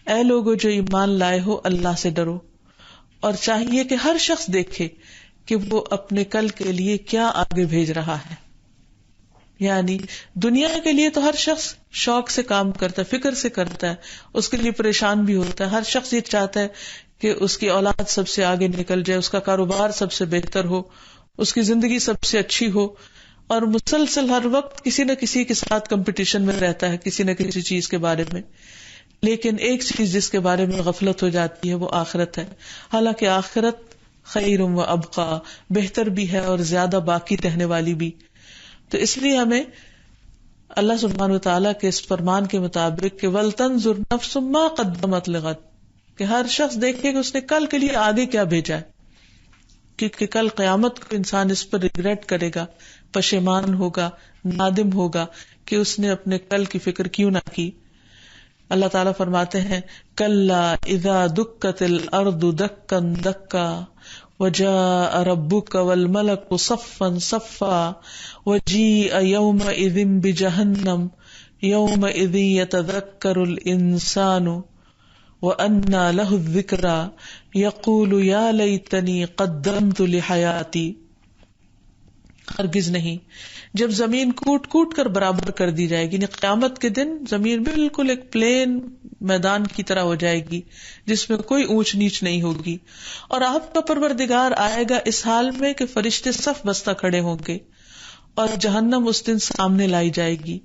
اے لوگو جو ایمان لائے ہو اللہ سے ڈرو، اور چاہیے کہ ہر شخص دیکھے کہ وہ اپنے کل کے لیے کیا آگے بھیج رہا ہے. یعنی دنیا کے لیے تو ہر شخص شوق سے کام کرتا ہے، فکر سے کرتا ہے، اس کے لیے پریشان بھی ہوتا ہے. ہر شخص یہ چاہتا ہے کہ اس کی اولاد سب سے آگے نکل جائے، اس کا کاروبار سب سے بہتر ہو، اس کی زندگی سب سے اچھی ہو، اور مسلسل ہر وقت کسی نہ کسی کے ساتھ کمپٹیشن میں رہتا ہے کسی نہ کسی چیز کے بارے میں. لیکن ایک چیز جس کے بارے میں غفلت ہو جاتی ہے وہ آخرت ہے. حالانکہ آخرت خیر و ابقا، بہتر بھی ہے اور زیادہ باقی رہنے والی بھی. تو اس لیے ہمیں اللہ سبحانہ وتعالیٰ کے اس فرمان کے مطابق کہ وَلْتَنْظُرْ نَفْسٌ مَا قَدَّمَتْ لِغَدٍ، کہ ہر شخص دیکھے کہ اس نے کل کے لیے آگے کیا بھیجا ہے، کیونکہ کل قیامت کو انسان اس پر ریگریٹ کرے گا، پشیمان ہوگا، نادم ہوگا کہ اس نے اپنے کل کی فکر کیوں نہ کی. اللہ تعالیٰ فرماتے ہیں کَلَّا اِذَا دُکَّتِ الْأَرْضُ دَكًّا دَكًّا وَجَاءَ رَبُّكَ وَالْمَلَكُ صَفًّا صَفًّا وَجِيءَ يَوْمَئِذٍ بِجَهَنَّمَ يَوْمَئِذٍ يَتَذَكَّرُ الْإِنسَانُ وَأَنَّى لَهُ الذِّكْرَى يَقُولُ يَا لَيْتَنِي قَدَّمْتُ لِحَيَاتِي. ہرگز نہیں، جب زمین کوٹ کوٹ کر برابر کر دی جائے گی، یعنی قیامت کے دن زمین بالکل ایک پلین میدان کی طرح ہو جائے گی جس میں کوئی اونچ نیچ نہیں ہوگی، اور آپ کا پروردگار آئے گا اس حال میں کہ فرشتے صف بستہ کھڑے ہوں گے، اور جہنم اس دن سامنے لائی جائے گی.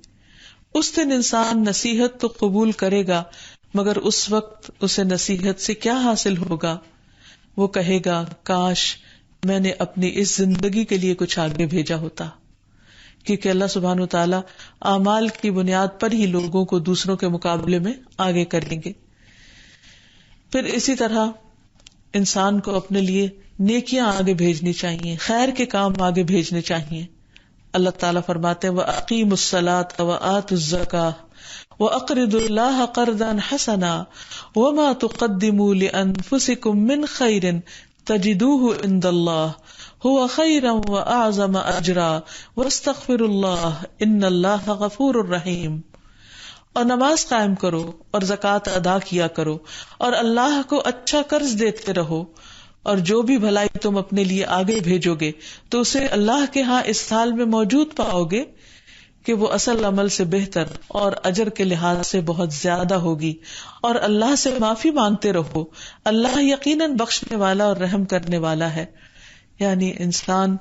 اس دن انسان نصیحت تو قبول کرے گا مگر اس وقت اسے نصیحت سے کیا حاصل ہوگا؟ وہ کہے گا کاش میں نے اپنی اس زندگی کے لیے کچھ آگے بھیجا ہوتا. کیونکہ اللہ سبحانہ وتعالیٰ اعمال کی بنیاد پر ہی لوگوں کو دوسروں کے مقابلے میں آگے کریں گے. پھر اسی طرح انسان کو اپنے لیے نیکیاں آگے بھیجنی چاہیے، خیر کے کام آگے بھیجنے چاہیے. اللہ تعالیٰ فرماتے ہیں وَأَقِيمُوا الصَّلَاةَ وَآتُوا الزَّكَاةَ وَأَقْرِضُوا اللَّهَ قَرْضًا حَسَنًا وَمَا تُقَدِّمُوا لِأَنفُسِكُم مِّنْ خَيْرٍ تَجِدُوهُ عِندَ اللَّهِ هُوَ خَيْرًا وَأَعْظَمَ أَجْرًا وَاسْتَغْفِرُوا اللَّهَ إِنَّ اللَّهَ غَفُورٌ رَحِيمٌ. اور نماز قائم کرو اور زکوٰۃ ادا کیا کرو اور اللہ کو اچھا قرض دیتے رہو، اور جو بھی بھلائی تم اپنے لیے آگے بھیجو گے تو اسے اللہ کے ہاں اس سال میں موجود پاؤ گے کہ وہ اصل عمل سے بہتر اور اجر کے لحاظ سے بہت زیادہ ہوگی. اور اللہ سے معافی مانگتے رہو، اللہ یقیناً بخشنے والا اور رحم کرنے والا ہے. یعنی انسان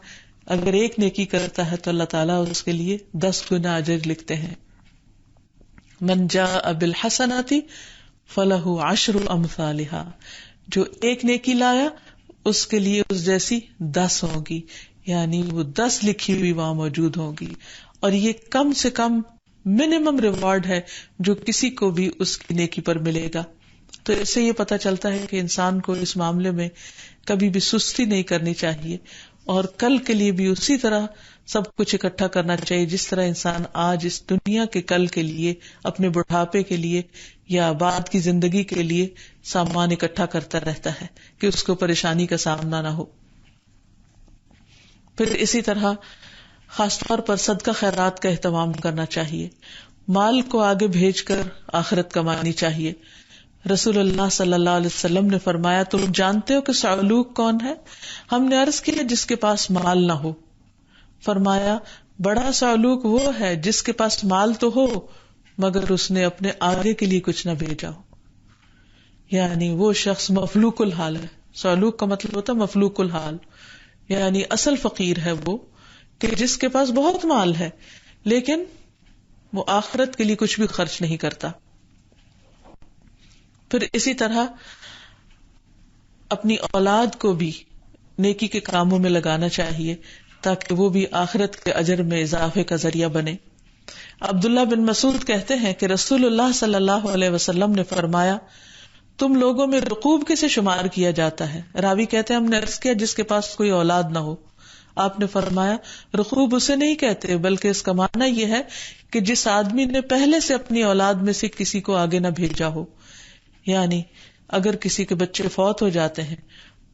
اگر ایک نیکی کرتا ہے تو اللہ تعالیٰ اس کے لیے 10 گنا اجر لکھتے ہیں. من جاء بالحسنات فلہ 10 امثالها، جو ایک نیکی لایا اس کے لیے اس جیسی 10 ہوگی، یعنی وہ 10 لکھی ہوئی وہاں موجود ہوگی. اور یہ کم سے کم منیمم ریوارڈ ہے جو کسی کو بھی اس کی نیکی پر ملے گا. تو اس سے یہ پتہ چلتا ہے کہ انسان کو اس معاملے میں کبھی بھی سستی نہیں کرنی چاہیے، اور کل کے لیے بھی اسی طرح سب کچھ اکٹھا کرنا چاہیے جس طرح انسان آج اس دنیا کے کل کے لیے، اپنے بڑھاپے کے لیے یا بعد کی زندگی کے لیے سامان اکٹھا کرتا رہتا ہے کہ اس کو پریشانی کا سامنا نہ ہو. پھر اسی طرح خاص طور پر صدقہ خیرات کا اہتمام کرنا چاہیے. مال کو آگے بھیج کر آخرت کمانی چاہیے. رسول اللہ صلی اللہ علیہ وسلم نے فرمایا تم جانتے ہو کہ صعلوک کون ہے؟ ہم نے عرض کیا جس کے پاس مال نہ ہو. فرمایا بڑا صعلوک وہ ہے جس کے پاس مال تو ہو مگر اس نے اپنے آگے کے لیے کچھ نہ بھیجا ہو. یعنی وہ شخص مفلوک الحال ہے. صعلوک کا مطلب ہوتا ہے مفلوک الحال، یعنی اصل فقیر ہے وہ کہ جس کے پاس بہت مال ہے لیکن وہ آخرت کے لیے کچھ بھی خرچ نہیں کرتا. پھر اسی طرح اپنی اولاد کو بھی نیکی کے کاموں میں لگانا چاہیے تاکہ وہ بھی آخرت کے اجر میں اضافے کا ذریعہ بنے. عبداللہ بن مسعود کہتے ہیں کہ رسول اللہ صلی اللہ علیہ وسلم نے فرمایا تم لوگوں میں رقوب کسے شمار کیا جاتا ہے؟ راوی کہتے ہیں ہم نے عرض کیا جس کے پاس کوئی اولاد نہ ہو. آپ نے فرمایا رقوب اسے نہیں کہتے بلکہ اس کا معنی یہ ہے کہ جس آدمی نے پہلے سے اپنی اولاد میں سے کسی کو آگے نہ بھیجا ہو. یعنی اگر کسی کے بچے فوت ہو جاتے ہیں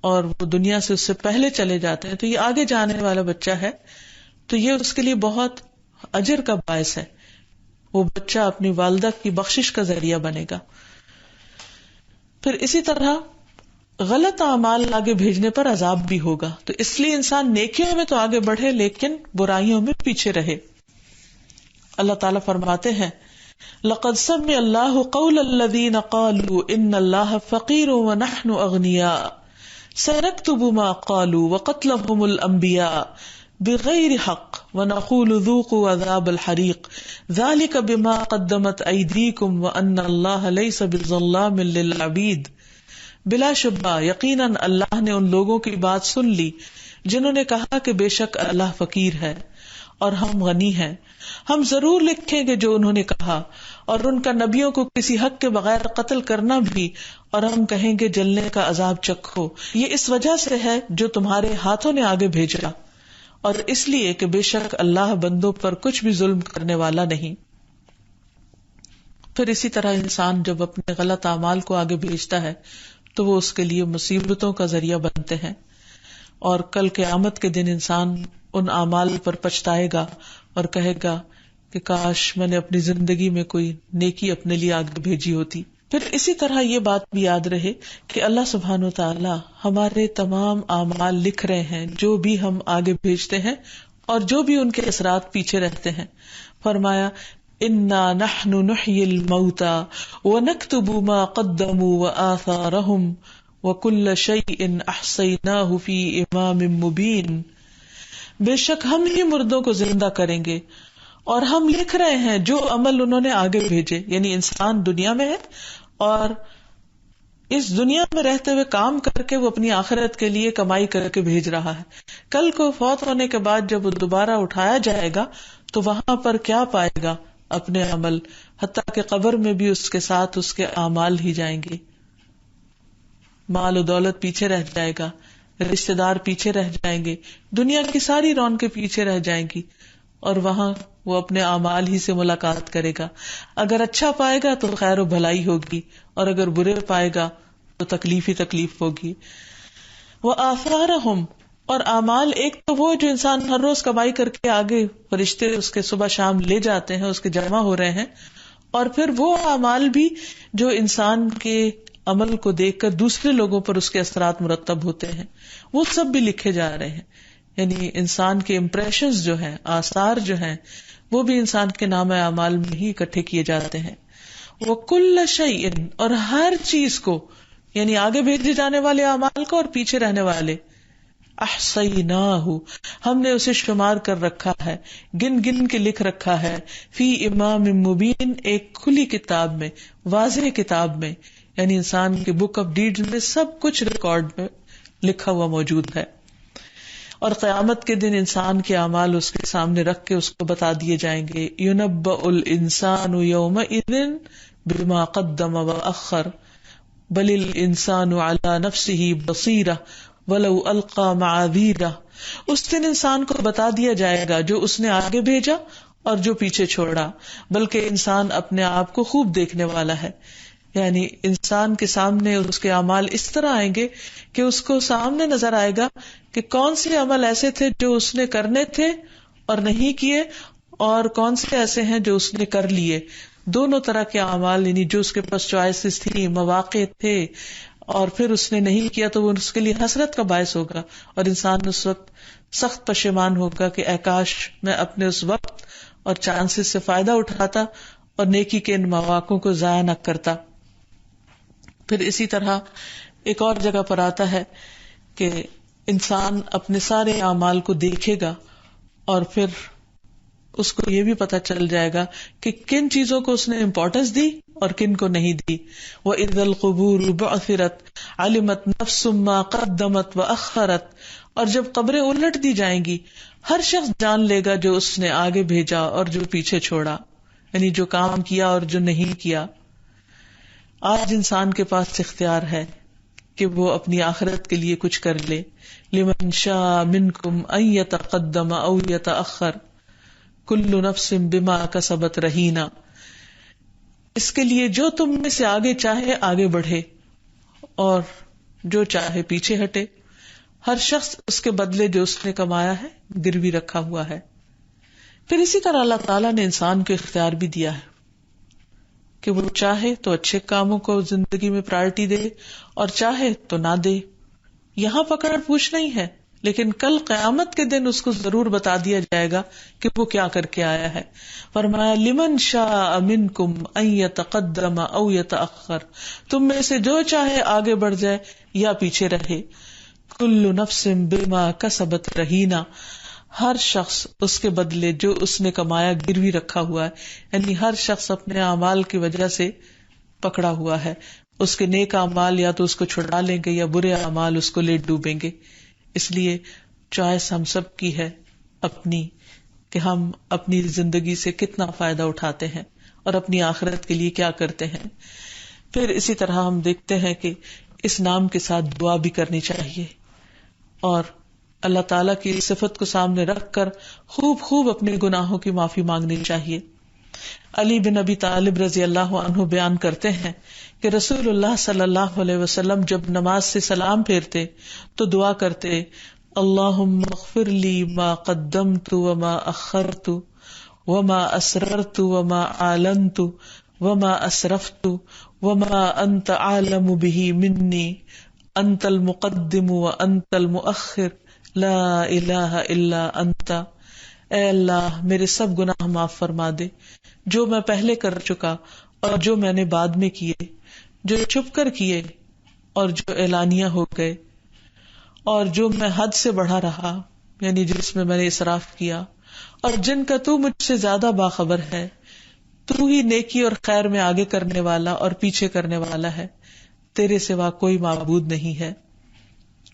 اور وہ دنیا سے اس سے پہلے چلے جاتے ہیں تو یہ آگے جانے والا بچہ ہے تو یہ اس کے لیے بہت اجر کا باعث ہے. وہ بچہ اپنی والدہ کی بخشش کا ذریعہ بنے گا. پھر اسی طرح غلط اعمال آگے بھیجنے پر عذاب بھی ہوگا، تو اس لیے انسان نیکیوں میں تو آگے بڑھے لیکن برائیوں میں پیچھے رہے. اللہ تعالیٰ فرماتے ہیں لقد سمع اللہ قول الذین قالوا ان اللہ فقیر ونحن اغنیاء سنکتب ما قالوا وقتلهم الانبیاء بغیر حق ونقول ذوقوا عذاب الحریق ذلک بما قدمت ایدیکم وان اللہ لیس بظلام للعبید. بلا شبہ یقیناً اللہ نے ان لوگوں کی بات سن لی جنہوں نے کہا کہ بے شک اللہ فقیر ہے اور ہم غنی ہیں. ہم ضرور لکھیں گے جو انہوں نے کہا اور ان کا نبیوں کو کسی حق کے بغیر قتل کرنا بھی، اور ہم کہیں گے جلنے کا عذاب چکھو. یہ اس وجہ سے ہے جو تمہارے ہاتھوں نے آگے بھیجا اور اس لیے کہ بے شک اللہ بندوں پر کچھ بھی ظلم کرنے والا نہیں. پھر اسی طرح انسان جب اپنے غلط اعمال کو آگے بھیجتا ہے تو وہ اس کے لیے مصیبتوں کا ذریعہ بنتے ہیں اور کل قیامت کے دن انسان ان اعمال پر پچھتائے گا اور کہے گا کہ کاش میں نے اپنی زندگی میں کوئی نیکی اپنے لیے آگے بھیجی ہوتی. پھر اسی طرح یہ بات بھی یاد رہے کہ اللہ سبحانہ وتعالی ہمارے تمام اعمال لکھ رہے ہیں، جو بھی ہم آگے بھیجتے ہیں اور جو بھی ان کے اثرات پیچھے رہتے ہیں. فرمایا انا نحن نحیی الموتى ونکتب ما قدموا وآثارهم وکل شیء احصیناہ فی امام مبین. بے شک ہم ہی مردوں کو زندہ کریں گے اور ہم لکھ رہے ہیں جو عمل انہوں نے آگے بھیجے. یعنی انسان دنیا میں ہے اور اس دنیا میں رہتے ہوئے کام کر کے وہ اپنی آخرت کے لیے کمائی کر کے بھیج رہا ہے. کل کو فوت ہونے کے بعد جب وہ دوبارہ اٹھایا جائے گا تو وہاں پر کیا پائے گا؟ اپنے عمل، حتیٰ کہ قبر میں بھی اس کے ساتھ اس کے اعمال ہی جائیں گے. مال و دولت پیچھے رہ جائے گا، رشتے دار پیچھے رہ جائیں گے، دنیا کی ساری رونقیں پیچھے رہ جائیں گی اور وہاں وہ اپنے اعمال ہی سے ملاقات کرے گا. اگر اچھا پائے گا تو خیر و بھلائی ہوگی اور اگر برے پائے گا تو تکلیف ہی تکلیف ہوگی. وآثارہم، اور اعمال ایک تو وہ جو انسان ہر روز کمائی کر کے آگے فرشتے اس کے صبح شام لے جاتے ہیں، اس کے جمع ہو رہے ہیں، اور پھر وہ اعمال بھی جو انسان کے عمل کو دیکھ کر دوسرے لوگوں پر اس کے اثرات مرتب ہوتے ہیں، وہ سب بھی لکھے جا رہے ہیں. یعنی انسان کے امپریشنز جو ہیں، آثار جو ہیں، وہ بھی انسان کے نام اعمال میں ہی اکٹھے کیے جاتے ہیں. وَكُلَّ شَيْءٍ، اور ہر چیز کو، یعنی آگے بھیجے جانے والے اعمال کو اور پیچھے رہنے والے، احصیناہ، ہم نے اسے شمار کر رکھا ہے، گن گن کے لکھ رکھا ہے، فی امام مبین، ایک کھلی کتاب میں، واضح کتاب میں. یعنی انسان کے بک آف ڈیڈ میں سب کچھ ریکارڈ میں لکھا ہوا موجود ہے. اور قیامت کے دن انسان کے اعمال اس کے سامنے رکھ کے اس کو بتا دیے جائیں گے. يُنَبَّأُ الْإِنسَانُ يَوْمَئِذٍ بِمَا قَدَّمَ وَأَخَّرَ بَلِ الْإِنسَانُ عَلَى نَفْسِهِ بَصِيرَةٌ وَلَوْ أَلْقَى مَعَاذِيرَهُ اس دن انسان کو بتا دیا جائے گا جو اس نے آگے بھیجا اور جو پیچھے چھوڑا، بلکہ انسان اپنے آپ کو خوب دیکھنے والا ہے. یعنی انسان کے سامنے اس کے اعمال اس طرح آئیں گے کہ اس کو سامنے نظر آئے گا کہ کون سے عمل ایسے تھے جو اس نے کرنے تھے اور نہیں کیے، اور کون سے ایسے ہیں جو اس نے کر لیے. دونوں طرح کے اعمال، یعنی جو اس کے پاس چوائسز تھی، مواقع تھے، اور پھر اس نے نہیں کیا تو وہ اس کے لیے حسرت کا باعث ہوگا، اور انسان اس وقت سخت پشیمان ہوگا کہ اے کاش میں اپنے اس وقت اور چانسز سے فائدہ اٹھاتا اور نیکی کے ان مواقعوں کو ضائع نہ کرتا. پھر اسی طرح ایک اور جگہ پر آتا ہے کہ انسان اپنے سارے اعمال کو دیکھے گا اور پھر اس کو یہ بھی پتہ چل جائے گا کہ کن چیزوں کو اس نے امپورٹنس دی اور کن کو نہیں دی. وَإِذَا الْقُبُورُ بُعْثِرَتْ عَلِمَتْ نَفْسٌ مَا قَدَّمَتْ وَأَخَّرَتْ. اور جب قبریں الٹ دی جائیں گی، ہر شخص جان لے گا جو اس نے آگے بھیجا اور جو پیچھے چھوڑا، یعنی جو کام کیا اور جو نہیں کیا. آج انسان کے پاس اختیار ہے کہ وہ اپنی آخرت کے لیے کچھ کر لے. لمن شاء منکم ان یتقدم او یتأخر کل نفس بما کسبت رہینا. اس کے لیے جو تم میں سے آگے چاہے آگے بڑھے اور جو چاہے پیچھے ہٹے. ہر شخص اس کے بدلے جو اس نے کمایا ہے گروی رکھا ہوا ہے. پھر اسی طرح اللہ تعالیٰ نے انسان کو اختیار بھی دیا ہے کہ وہ چاہے تو اچھے کاموں کو زندگی میں پرائرٹی دے اور چاہے تو نہ دے. یہاں پکڑ پوچھ نہیں ہے، لیکن کل قیامت کے دن اس کو ضرور بتا دیا جائے گا کہ وہ کیا کر کے آیا ہے. فرمایا لمن شاء منکم ان یتقدم او یتأخر، تم میں سے جو چاہے آگے بڑھ جائے یا پیچھے رہے. کل نفس بما کسبت رہینا، ہر شخص اس کے بدلے جو اس نے کمایا گروی رکھا ہوا ہے. یعنی ہر شخص اپنے اعمال کی وجہ سے پکڑا ہوا ہے. اس کے نیک اعمال یا تو اس کو چھڑا لیں گے یا برے اعمال اس کو لے ڈوبیں گے. اس لیے چوائس ہم سب کی ہے اپنی، کہ ہم اپنی زندگی سے کتنا فائدہ اٹھاتے ہیں اور اپنی آخرت کے لیے کیا کرتے ہیں. پھر اسی طرح ہم دیکھتے ہیں کہ اس نام کے ساتھ دعا بھی کرنی چاہیے اور اللہ تعالیٰ کی صفت کو سامنے رکھ کر خوب اپنے گناہوں کی معافی مانگنی چاہیے. علی بن ابی طالب رضی اللہ عنہ بیان کرتے ہیں کہ رسول اللہ صلی اللہ علیہ وسلم جب نماز سے سلام پھیرتے تو دعا کرتے، اللہم اغفر لی ما قدمت وما اخرت وما اسررت وما اعلنت وما اسرفت وما انت عالم به منی انت المقدم وانت المؤخر لا الہ الا انت. اے اللہ میرے سب گناہ معاف فرما دے، جو میں پہلے کر چکا اور جو میں نے بعد میں کیے، جو چھپ کر کیے اور جو اعلانیہ ہو گئے، اور جو میں حد سے بڑھا رہا یعنی جس میں نے اسراف کیا، اور جن کا تو مجھ سے زیادہ باخبر ہے. تو ہی نیکی اور خیر میں آگے کرنے والا اور پیچھے کرنے والا ہے، تیرے سوا کوئی معبود نہیں ہے.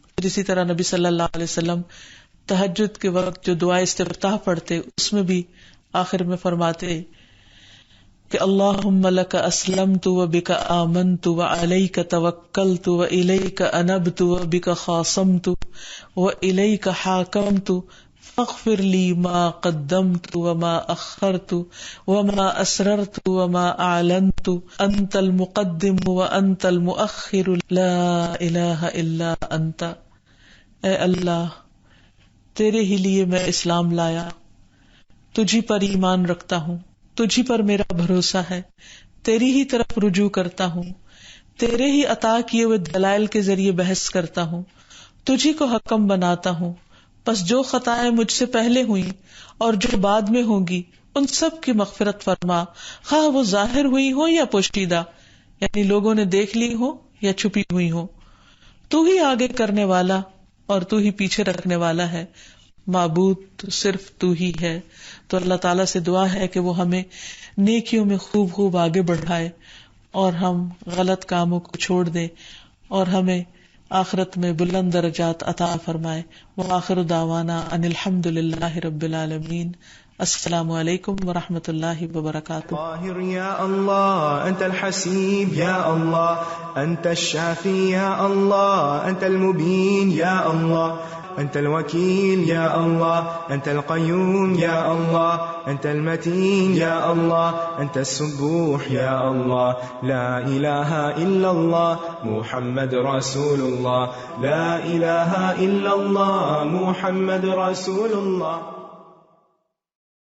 پھر اسی طرح نبی صلی اللہ علیہ وسلم تہجد کے وقت جو دعا استفتاح پڑھتے اس میں بھی آخر میں فرماتے کہ اللہم لک اسلمت وبک آمنت وعلیک توکلت والیک انبت وبک خاصمت والیک حاکمت فاغفر لی ما قدمت وما اخرت وما اسررت وما اعلنت انت المقدم وانت المؤخر لا الہ الا انت. اے اللہ تیرے ہی لیے میں اسلام لایا، تجھی پر ایمان رکھتا ہوں، تجھی پر میرا بھروسہ ہے، تیری ہی طرف رجوع کرتا ہوں، تیرے ہی عطا کیے ہوئے دلائل کے ذریعے بحث کرتا ہوں، تجھی کو حکم بناتا ہوں. بس جو خطائیں مجھ سے پہلے ہوئیں اور جو بعد میں ہوں گی ان سب کی مغفرت فرما، خواہ وہ ظاہر ہوئی ہو یا پوشیدہ، یعنی لوگوں نے دیکھ لی ہو یا چھپی ہوئی ہو. تو ہی آگے کرنے والا اور تو ہی پیچھے رکھنے والا ہے، معبود صرف تو ہی ہے. تو اللہ تعالیٰ سے دعا ہے کہ وہ ہمیں نیکیوں میں خوب آگے بڑھائے اور ہم غلط کاموں کو چھوڑ دیں اور ہمیں آخرت میں بلند درجات عطا فرمائے. وآخر دعوانا ان الحمد للہ رب العالمین. السلام علیکم ورحمۃ اللہ وبرکاتہ. طاهر يا الله أنت الحسيب يا الله أنت الشافي يا الله أنت المبين يا الله أنت الوكيل يا الله، أنت القيوم يا الله، أنت المتين يا الله، أنت السبوح يا الله. لا إله إلا الله محمد رسول الله، لا إله إلا الله محمد رسول الله.